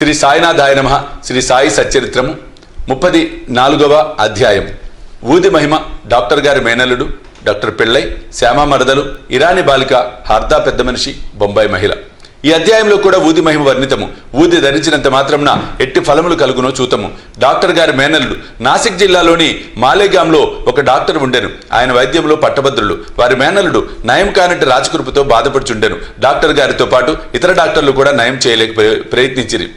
శ్రీ సాయినాథాయ నమః. శ్రీ సాయి సచ్చరిత్రము 34వ అధ్యాయం. ఊది మహిమ. డాక్టర్ గారి మేనల్లుడు, డాక్టర్ పిళ్ళై, శ్యామ మరదలు, ఇరానీ బాలిక, హార్దా పెద్ద మనిషి, బొంబాయి మహిళ. ఈ అధ్యాయంలో కూడా ఊది మహిమ వర్ణితము. ఊది ధరించినంత మాత్రంన ఎట్టి ఫలములు కలుగునో చూతము. డాక్టర్ గారి మేనల్లుడు. నాసిక్ జిల్లాలోని మాలేగాంలో ఒక డాక్టర్ ఉండెను. ఆయన వైద్యంలో పట్టభద్రులు. వారి మేనల్లుడు నయం కానట్టి రాజకురుపుతో బాధపడుచుండెను. డాక్టర్ గారితో పాటు ఇతర డాక్టర్లు కూడా నయం చేయలేక ప్రయత్నించిరి,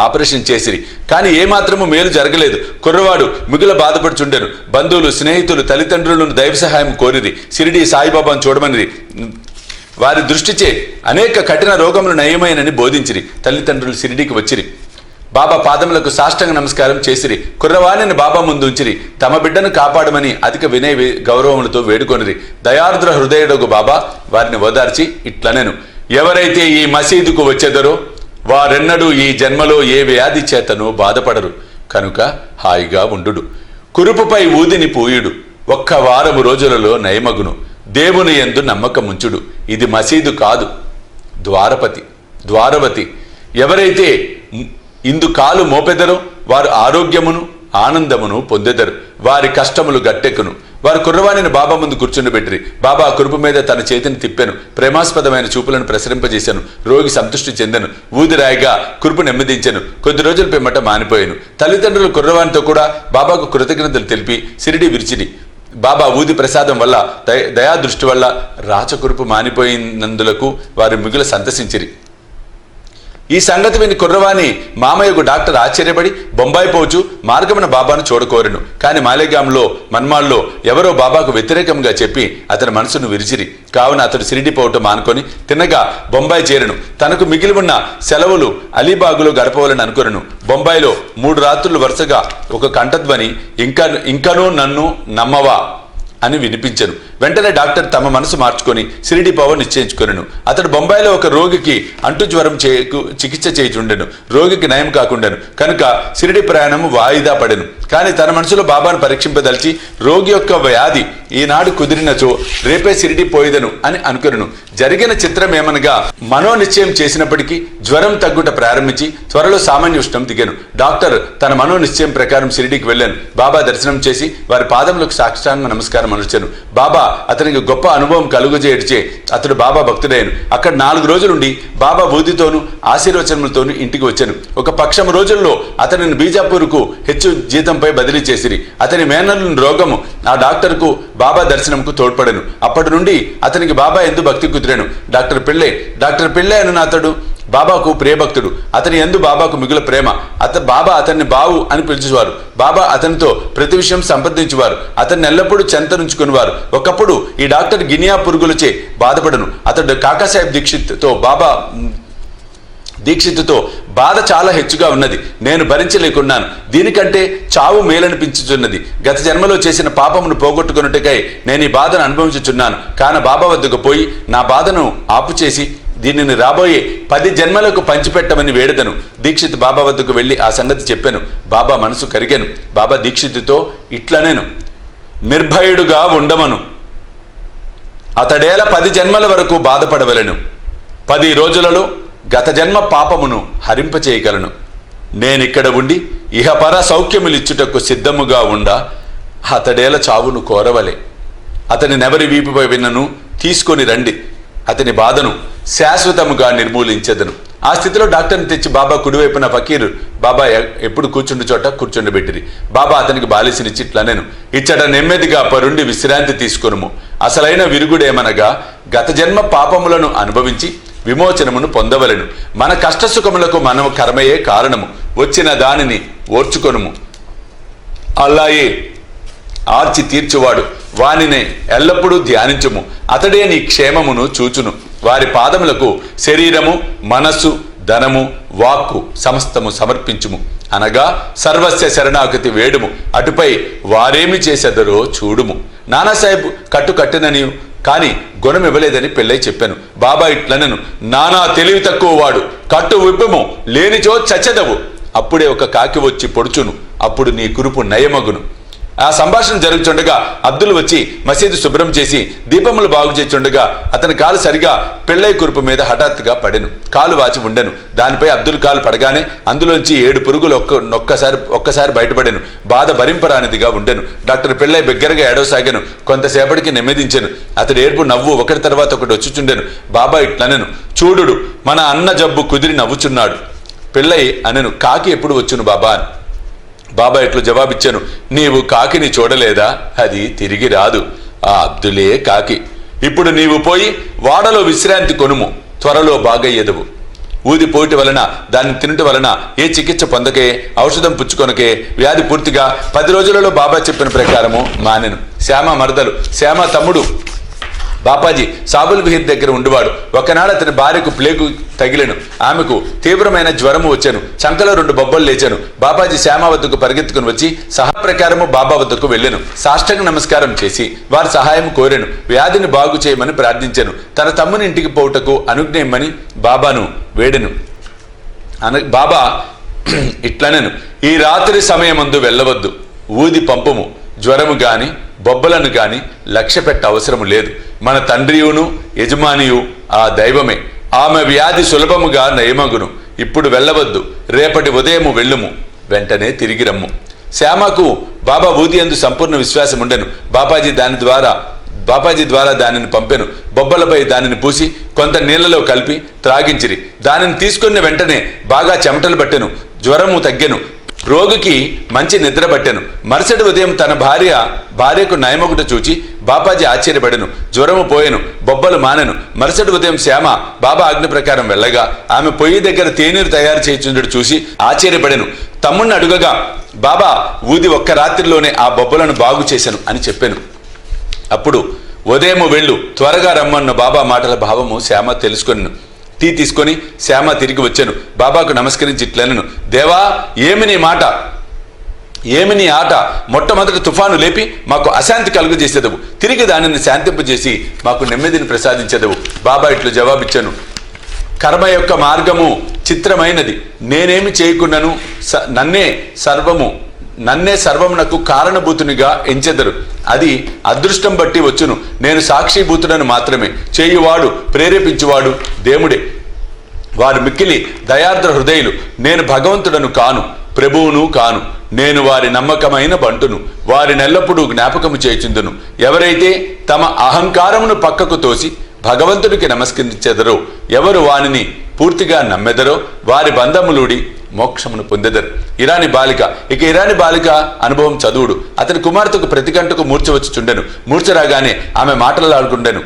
ఆపరేషన్ చేసిరి. కానీ ఏమాత్రము మేలు జరగలేదు. కుర్రవాడు మిగుల బాధపడుచుండెను. బంధువులు, స్నేహితులు, తల్లిదండ్రులను దైవ సహాయం కోరిరి. షిరిడి సాయిబాబాను చూడమనిరి. వారి దృష్టిచే అనేక కఠిన రోగములు నయమైనని బోధించిరి. తల్లిదండ్రులు షిరిడికి వచ్చిరి. బాబా పాదములకు సాష్టాంగ నమస్కారం చేసిరి. కుర్రవాణిని బాబా ముందు ఉంచిరి. తమ బిడ్డను కాపాడమని అధిక వినయ గౌరవములతో వేడుకొనిరి. దయార్ద్ర హృదయుడగు బాబా వారిని ఓదార్చి ఇట్లనెను: ఎవరైతే ఈ మసీదుకు వచ్చేదరో వారెన్నడూ ఈ జన్మలో ఏ వ్యాధి చేతనో బాధపడరు. కనుక హాయిగా ఉండుడు. కురుపుపై ఊదిని పూయుడు. ఒక్క వారము రోజులలో నయమగును. దేవుని యందు నమ్మకముంచుడు. ఇది మసీదు కాదు, ద్వారవతి. ఎవరైతే ఇందు కాలు మోపెదరో వారు ఆరోగ్యమును ఆనందమును పొందెదరు. వారి కష్టములు గట్టెక్కును. వారు కుర్రవాణిని బాబా ముందు కూర్చుండబెట్టిరి. బాబా కురుపు మీద తన చేతిని తిప్పాను. ప్రేమాస్పదమైన చూపులను ప్రసరింపజేశాను. రోగి సంతృష్టి చెందెను. ఊదిరాయిగా కురుపు నెమ్మదించెను. కొద్ది రోజుల పిమ్మట మానిపోయాను. తల్లిదండ్రులు కుర్రవాణితో కూడా బాబాకు కృతజ్ఞతలు తెలిపి షిరిడి విరిచిరి. బాబా ఊది ప్రసాదం వల్ల, దయాదృష్టి వల్ల రాచకురుపు మానిపోయినందులకు వారు మిగుల సంతసించిరి. ఈ సంగతి విని కుర్రవాణి మామయ్యకు డాక్టర్ ఆశ్చర్యపడి బొంబాయి పోచు మార్గమున బాబాను చూడకోరెను. కానీ మాలేగాంలో, మన్మాల్లో ఎవరో బాబాకు వ్యతిరేకంగా చెప్పి అతని మనసును విరిచిరి. కావున అతడు షిరిడి పోవటం మానుకొని తిన్నగా బొంబాయి చేరెను. తనకు మిగిలి ఉన్న సెలవులు అలీబాగులో గడపవాలని అనుకొనెను. బొంబాయిలో 3 రాత్రులు వరుసగా ఒక కంఠధ్వని ఇంకనూ నన్ను నమ్మవా అని వినిపించెను. వెంటనే డాక్టర్ తమ మనసు మార్చుకొని షిరిడి పోవ నిశ్చయించుకొనెను. అతడు బొంబాయిలో ఒక రోగికి అంటు జ్వరం చికిత్స చేయుచుండెను. రోగికి నయం కాకుండాను కనుక షిరిడి ప్రయాణము వాయిదా పడెను. కానీ తన మనసులో బాబాను పరీక్షింపదలిచి రోగి యొక్క వ్యాధి ఈనాడు కుదిరినచో రేపే షిరిడి పోయేదను అని అనుకొనెను. జరిగిన చిత్రం ఏమనగా, మనోనిశ్చయం చేసినప్పటికీ జ్వరం తగ్గుట ప్రారంభించి త్వరలో సామాన్య ఉష్ణం దిగాను. డాక్టర్ తన మనోనిశ్చయం ప్రకారం షిరిడికి వెళ్ళాను. బాబా దర్శనం చేసి వారి పాదములకు సాష్టాంగ నమస్కారం అనుచాను. బాబా అతనికి గొప్ప అనుభవం కలుగజేయడిచే అతడు బాబా భక్తుడయ్యాను. అక్కడ 4 రోజులుండి బాబా బూదితోనూ ఆశీర్వచనములతోనూ ఇంటికి వచ్చాను. ఒక పక్షం రోజుల్లో అతనిని బీజాపూర్కు హెచ్చు జీతంపై బదిలీ చేసిరి. అతని మేనల్లుని రోగము ఆ డాక్టర్కు బాబా దర్శనంకు తోడ్పడెను. అప్పటి నుండి అతనికి బాబా ఎందు భక్తి కుదిరాను. డాక్టర్ పిళ్ళై అను అతడు బాబాకు ప్రియభక్తుడు. అతని యందు బాబాకు మిగుల ప్రేమ. బాబా అతన్ని బావు అని పిలిచేవారు. బాబా అతనితో ప్రతి విషయం సంప్రదించేవారు. అతన్ని ఎల్లప్పుడూ చెంతనుంచుకునేవారు. ఒకప్పుడు ఈ డాక్టర్ గినియా పురుగులచే బాధపడను. అతడు కాకాసాహెబ్ దీక్షిత్తుతో బాధ చాలా హెచ్చుగా ఉన్నది. నేను భరించలేకున్నాను. దీనికంటే చావు మేలనిపించుచున్నది. గత జన్మలో చేసిన పాపమును పోగొట్టుకున్నట్టుకై నేను ఈ బాధను అనుభవించుచున్నాను. కాన బాబా వద్దకు పోయి నా బాధను ఆపుచేసి దీనిని రాబోయే 10 జన్మలకు పంచిపెట్టమని వేడదను. దీక్షిత్ బాబా వద్దకు వెళ్ళి ఆ సంగతి చెప్పాను. బాబా మనసు కరిగాను. బాబా దీక్షిత్తుతో ఇట్లనేను: నిర్భయుడుగా ఉండమను. అతడేల 10 జన్మల వరకు బాధపడవలెను. 10 రోజులలో గత జన్మ పాపమును హరింపచేయగలను. నేనిక్కడ ఉండి ఇహపర సౌఖ్యములిచ్చుటకు సిద్ధముగా ఉండా అతడేల చావును కోరవలే. అతని నెవరి వీపుపై విన్నను తీసుకొని రండి. అతని బాధను శాశ్వతముగా నిర్మూలించెదను. ఆ స్థితిలో డాక్టర్ని తెచ్చి బాబా కుడివైపున ఫకీరు బాబా ఎప్పుడు కూర్చుండి చోట కూర్చుండబెట్టిరి. బాబా అతనికి బాలిసినిచ్చి ఇట్లనెను: ఇచ్చట నెమ్మదిగా పరుండి విశ్రాంతి తీసుకొనుము. అసలైన విరుగుడేమనగా గత జన్మ పాపములను అనుభవించి విమోచనమును పొందవలెను. మన కష్టసుఖములకు మనము కర్మయే కారణము. వచ్చిన దానిని ఓర్చుకొనుము. అల్లాయే ఆర్చి తీర్చువాడు. వానినే ఎల్లప్పుడూ ధ్యానించుము. అతడే నీ క్షేమమును చూచును. వారి పాదములకు శరీరము, మనస్సు, ధనము, వాక్కు సమస్తము సమర్పించుము. అనగా సర్వస్య శరణాగతి వేడుము. అటుపై వారేమి చేసేదరో చూడుము. నానాసాహెబ్ కట్టినని కానీ గుణం ఇవ్వలేదని పిళ్ళై చెప్పాను. బాబా ఇట్లనెను: నానా తెలివి తక్కువ వాడు, కట్టు విప్పుము, లేనిచో చచ్చెదవు. అప్పుడే ఒక కాకి వచ్చి పొడుచును. అప్పుడు నీ కురుపు నయమగును. ఆ సంభాషణ జరుగుతుండగా అబ్దుల్ వచ్చి మసీదు శుభ్రం చేసి దీపములు బాగు చేస్తుండగా అతని కాలు సరిగా పెళ్ళై కురుపు మీద హఠాత్తుగా పడెను. కాలు వాచి ఉండెను. దానిపై అబ్దుల్ కాలు పడగానే అందులోంచి 7 పురుగులు ఒక్కసారి బయటపడెను. బాధ భరింపరానిదిగా ఉండెను. డాక్టర్ పెళ్ళై బిగ్గరగా ఏడవసాగాను. కొంతసేపటికి నెమ్మదించెను. అతడి ఏడుపు నవ్వు ఒకటి తర్వాత ఒకటి వచ్చుచుండెను. బాబా ఇట్లనెను, చూడుడు మన అన్న జబ్బు కుదిరి నవ్వుచున్నాడు. పెళ్ళై అనెను, కాకి ఎప్పుడు వచ్చును బాబా అని. బాబా ఇట్లు జవాబిచ్చాను, నీవు కాకిని చూడలేదా? అది తిరిగి రాదు. ఆ అబ్దులే కాకి. ఇప్పుడు నీవు పోయి వాడలో విశ్రాంతి కొనుము, త్వరలో బాగయ్యెదవు. ఊదిపోయిట వలన దాన్ని తినటం వలన ఏ చికిత్స పొందకే, ఔషధం పుచ్చుకొనకే వ్యాధి పూర్తిగా 10 రోజులలో బాబా చెప్పిన ప్రకారము మానెను. శ్యామ మరదలు, శ్యామ తమ్ముడు బాపాజీ సాబుల్ విహిర్ దగ్గర ఉండేవాడు. ఒకనాడు అతని భార్యకు ప్లేగు తగిలెను. ఆమెకు తీవ్రమైన జ్వరము వచ్చాను. చంకలో 2 బొబ్బలు లేచాను. బాపాజీ శ్యామ వద్దకు పరిగెత్తుకుని వచ్చి సహా ప్రకారము బాబా వద్దకు వెళ్ళాను. సాష్టాంగ నమస్కారం చేసి వారి సహాయం కోరాను. వ్యాధిని బాగు చేయమని ప్రార్థించాను. తన తమ్ముని ఇంటికి పోవుటకు అనుజ్ఞయమని బాబాను వేడెను. బాబా ఇట్లనెను, ఈ రాత్రి సమయమందు వెళ్ళవద్దు. ఊది పంపము. జ్వరము గాని బొబ్బలను గాని లక్ష్య పెట్ట అవసరము లేదు. మన తండ్రియును యజమానియు ఆ దైవమే. ఆమె వ్యాధి సులభముగా నయమగును. ఇప్పుడు వెళ్ళవద్దు. రేపటి ఉదయము వెళ్ళుము. వెంటనే తిరిగి రమ్ము. శ్యామకు బాబా ఊది యందు సంపూర్ణ విశ్వాసం ఉండెను. బాపాజీ ద్వారా దానిని పంపెను. బొబ్బలపై దానిని పూసి కొంత నీళ్లలో కలిపి త్రాగించిరి. దానిని తీసుకున్న వెంటనే బాగా చెమటలు పట్టెను. జ్వరము తగ్గెను. రోగికి మంచి నిద్ర పట్టెను. మరుసటి ఉదయం తన భార్యకు నయమొకట చూచి బాపాజీ ఆశ్చర్యపడెను. జ్వరము పోయెను. బొబ్బలు మానెను. మరుసటి ఉదయం శ్యామ బాబా ఆజ్ఞ ప్రకారం వెళ్ళగా ఆమె పొయ్యి దగ్గర తేనీరు తయారు చేయుచుండడు చూసి ఆశ్చర్యపడెను. తమ్ముణ్ణి అడుగగా బాబా ఊది ఒక్క రాత్రిలోనే ఆ బొబ్బలను బాగు చేశాను అని చెప్పాను. అప్పుడు ఉదయము వెళ్ళు, త్వరగా రమ్మన్న బాబా మాటల భావము శ్యామ తెలుసుకొనెను. టీ తీసుకొని శ్యామ తిరిగి వచ్చాను. బాబాకు నమస్కరించి ఇట్లనెను, దేవా ఏమి నీ మాట, ఏమి నీ ఆట. మొట్టమొదటి తుఫాను లేపి మాకు అశాంతి కలుగజేసేదవు, తిరిగి దానిని శాంతింపజేసి మాకు నెమ్మదిని ప్రసాదించేదవు. బాబా ఇట్లు జవాబిచ్చాను, కర్మ యొక్క మార్గము చిత్రమైనది. నేనేమి చేయకున్నను నన్నే సర్వమునకు కారణభూతునిగా ఎంచెదరు. అది అదృష్టం బట్టి వచ్చును. నేను సాక్షిభూతుడను మాత్రమే. చేయువాడు ప్రేరేపించువాడు దేవుడే. వారు మిక్కిలి దయార్ద్ర హృదయులు. నేను భగవంతుడను కాను, ప్రభువును కాను. నేను వారి నమ్మకమైన బంటును. వారినెల్లప్పుడూ జ్ఞాపకము చేయుచుందును. ఎవరైతే తమ అహంకారమును పక్కకు తోసి భగవంతుడికి నమస్కరించెదరో, ఎవరు వానిని పూర్తిగా నమ్మెదరో వారి బంధములుడి మోక్షమును పొందెదరు. ఇరాని బాలిక అనుభవం చదువుడు. అతని కుమార్తెకు ప్రతి గంటకు మూర్ఛ వచ్చుచుండెను. మూర్ఛ రాగానే ఆమె మాటలాడుకుండెను.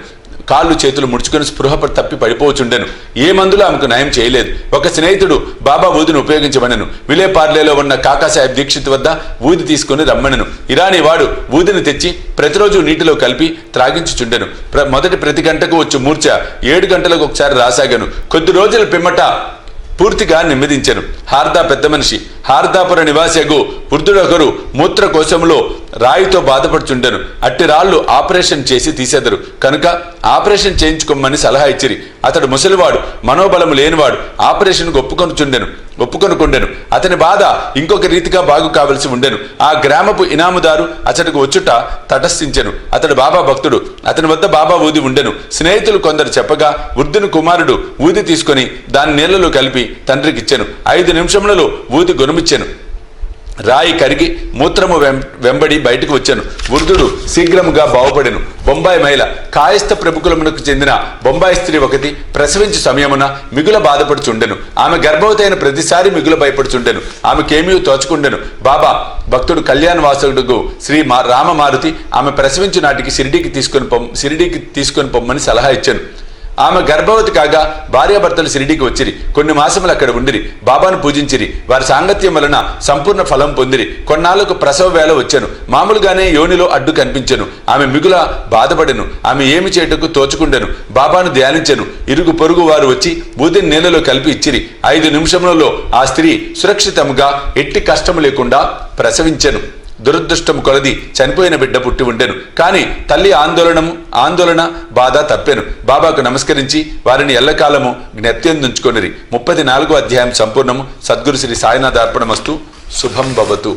కాళ్ళు చేతులు ముడుచుకొని స్పృహ తప్పి పడిపోవచ్చుండెను. ఏ మందులు ఆమెకు నయం చేయలేదు. ఒక స్నేహితుడు బాబా ఊదిని ఉపయోగించమనెను. విలేపార్లేలో ఉన్న కాకాసాహెబ్ దీక్షిత్ వద్ద ఊది తీసుకుని రమ్మనెను. ఇరానీ వాడు ఊదిని తెచ్చి ప్రతిరోజు నీటిలో కలిపి త్రాగించుచుండెను. మొదటి ప్రతి గంటకు వచ్చి మూర్ఛ 7 గంటలకు ఒకసారి రాసాగాను. కొద్ది రోజుల పిమ్మట పూర్తిగా నెమ్మదించెను. హార్దా పెద్ద మనిషి. హార్దాపుర నివాసియగు వృద్ధుడొకరు మూత్రకోశంలో రాయితో బాధపడుచుండెను. అట్టి రాళ్లు ఆపరేషన్ చేసి తీసేదరు కనుక ఆపరేషన్ చేయించుకోమని సలహా ఇచ్చిరి. అతడు ముసలివాడు, మనోబలము లేనివాడు. ఆపరేషన్కు ఒప్పుకొనుకుండెను. అతని బాధ ఇంకొక రీతిగా బాగు కావలసి ఉండెను. ఆ గ్రామపు ఇనాముదారు అతడికి వచ్చుట తటస్థించెను. అతడు బాబా భక్తుడు. అతని వద్ద బాబా ఊది ఉండెను. స్నేహితులు కొందరు చెప్పగా వృద్ధుని కుమారుడు ఊది తీసుకొని దాని నీళ్లలో కలిపి తండ్రికిచ్చెను. 5 నిమిషములలో ఊది గొనుమిచ్చెను. రాయి కరిగి మూత్రము వెంబడి బయటకు వచ్చాను. వృద్ధుడు శీఘ్రముగా బాగుపడెను. బొంబాయి మహిళ, కాయస్థ ప్రముఖులమునకు చెందిన బొంబాయి స్త్రీ ఒకటి ప్రసవించు సమయమున మిగుల బాధపడుచుండెను. ఆమె గర్భవతి అయిన ప్రతిసారి మిగుల భయపడుచుండెను. ఆమెకేమీ తోచుకుండెను. బాబా భక్తుడు కళ్యాణ వాసుడుగు శ్రీ రామమారుతి ఆమె ప్రసవించు నాటికి షిరిడీకి తీసుకొని పొమ్మని సలహా ఇచ్చాను. ఆమె గర్భవతి కాగా భార్యాభర్తలు షిరిడీకి వచ్చిరి. కొన్ని మాసములు అక్కడ ఉండిరి. బాబాను పూజించిరి. వారి సాంగత్యం వలన సంపూర్ణ ఫలం పొందిరి. కొన్నాళ్లకు ప్రసవ వేళ వచ్చాను. మామూలుగానే యోనిలో అడ్డు కనిపించెను. ఆమె మిగుల బాధపడెను. ఆమె ఏమి చేయుటకు తోచుకుండెను. బాబాను ధ్యానించెను. ఇరుగు పొరుగు వారు వచ్చి బూదిని నీళ్లలో కలిపి ఇచ్చిరి. 5 నిమిషములలో ఆ స్త్రీ సురక్షితముగా ఎట్టి కష్టము లేకుండా ప్రసవించెను. దురదృష్టము కొలది చనిపోయిన బిడ్డ పుట్టి ఉండెను. కానీ తల్లి ఆందోళన బాధ తప్పెను. బాబాకు నమస్కరించి వారిని ఎల్లకాలము జ్ఞప్త్యందుంచుకొనిరి. 34వ అధ్యాయం సంపూర్ణము. సద్గురు శ్రీ సాయినాథ అర్పణమస్తు. శుభం భవతు.